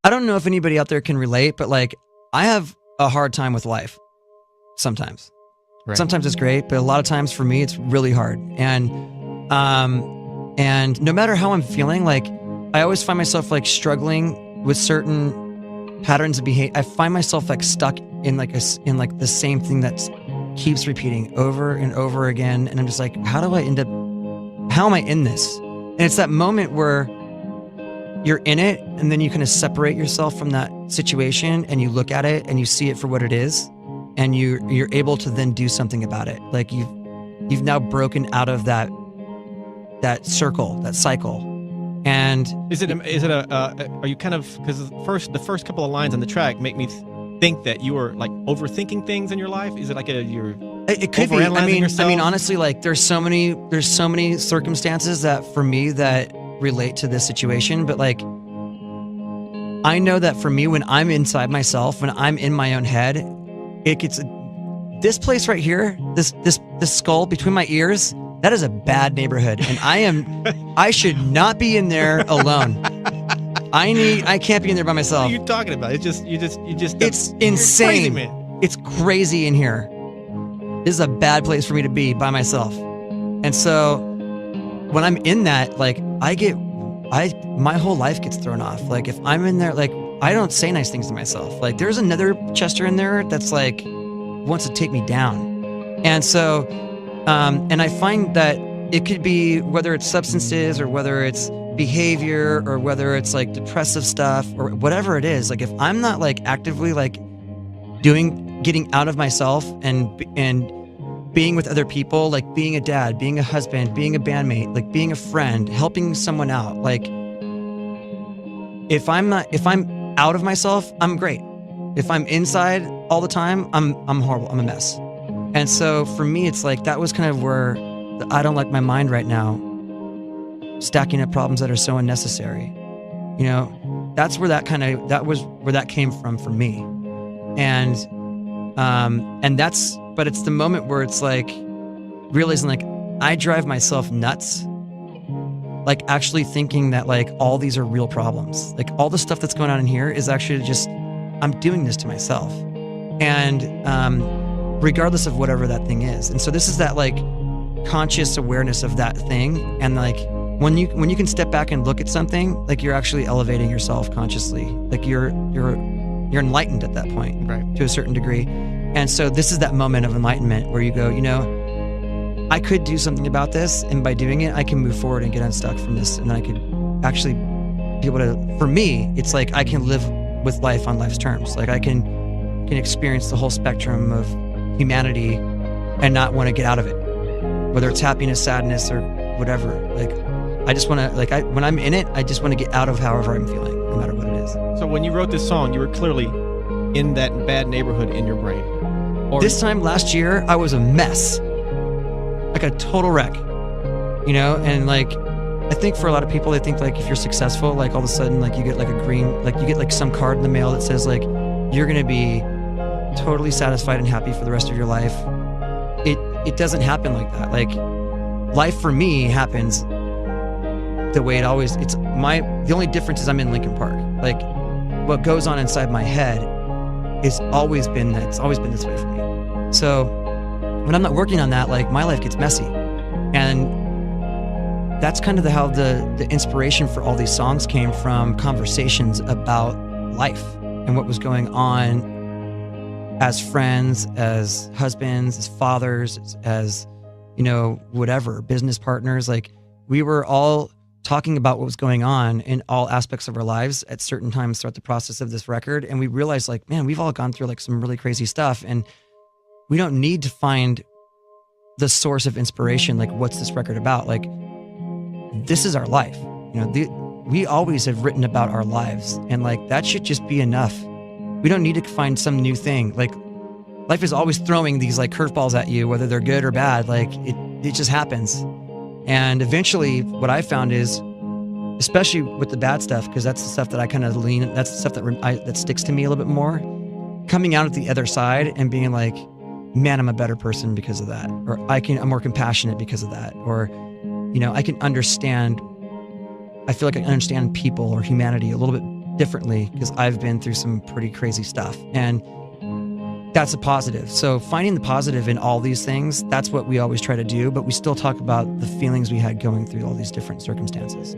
I don't know if anybody out there can relate, but like I have a hard time with life sometimes. Right. Sometimes it's great, but a lot of times for me, it's really hard. And no matter how I'm feeling, like I always find myself like struggling with certain patterns of behavior. I find myself like stuck in like the same thing that keeps repeating over and over again. And I'm just like, how am I in this? And it's that moment where you're in it and then you kind of separate yourself from that situation and you look at it and you see it for what it is. And you're able to then do something about it. Like you've now broken out of that circle, that cycle. And are you kind of, because the first couple of lines on the track make me think that you are like overthinking things in your life? Is it like it could be. yourself? I mean, honestly, like there's so many circumstances that for me that relate to this situation, but like I know that for me, when I'm inside myself, when I'm in my own head, it gets this place right here, this skull between my ears. That is a bad neighborhood, and I should not be in there alone. I can't be in there by myself. What are you talking about? It's just. It's insane. Crazy, man. It's crazy in here. This is a bad place for me to be by myself. And so when I'm in that, like my whole life gets thrown off. Like if I'm in there, like I don't say nice things to myself. Like there's another Chester in there that's like wants to take me down. And so, and I find that it could be whether it's substances or whether it's behavior or whether it's like depressive stuff or whatever it is. Like if I'm not like actively like getting out of myself and being with other people, like being a dad, being a husband, being a bandmate, like being a friend, helping someone out. Like if I'm out of myself, I'm great. If I'm inside all the time, I'm horrible. I'm a mess. And so for me, it's like, that was kind of where I don't like my mind right now, stacking up problems that are so unnecessary. You know, that's where that came from for me. And but it's the moment where it's like realizing like I drive myself nuts, like actually thinking that like all these are real problems. Like all the stuff that's going on in here is actually just, I'm doing this to myself. And regardless of whatever that thing is. And so this is that like conscious awareness of that thing. And like when you can step back and look at something, like you're actually elevating yourself consciously. Like you're enlightened at that point, right, to a certain degree. And so this is that moment of enlightenment where you go, you know, I could do something about this, and by doing it, I can move forward and get unstuck from this, and then I could actually be able to, for me, it's like I can live with life on life's terms. Like I can experience the whole spectrum of humanity and not want to get out of it, whether it's happiness, sadness, or whatever. Like I just want to, like when I'm in it, I just want to get out of however I'm feeling, no matter what it is. So when you wrote this song, you were clearly in that bad neighborhood in your brain. This time last year, I was a mess, like a total wreck, you know? And like, I think for a lot of people, they think like if you're successful, like all of a sudden, like you get like you get like some card in the mail that says like, you're going to be totally satisfied and happy for the rest of your life. It doesn't happen like that. Like life for me happens the way it always, the only difference is I'm in Lincoln Park. Like what goes on inside my head it's always been this way for me. So when I'm not working on that, like my life gets messy. And that's kind of how the inspiration for all these songs came from, conversations about life and what was going on as friends, as husbands, as fathers, as, you know, whatever, business partners. Like we were all talking about what was going on in all aspects of our lives at certain times throughout the process of this record. And we realized like, man, we've all gone through like some really crazy stuff, and we don't need to find the source of inspiration. Like, what's this record about? Like, this is our life. You know, we always have written about our lives, and like, that should just be enough. We don't need to find some new thing. Like, life is always throwing these like curveballs at you, whether they're good or bad. Like it just happens. And eventually what I found is, especially with the bad stuff, because that's the stuff that I kind of that's the stuff that sticks to me a little bit more, coming out at the other side and being like, man, I'm a better person because of that. Or I'm more compassionate because of that. Or, you know, I feel like I understand people or humanity a little bit differently because I've been through some pretty crazy stuff. And that's a positive. So finding the positive in all these things, that's what we always try to do, but we still talk about the feelings we had going through all these different circumstances.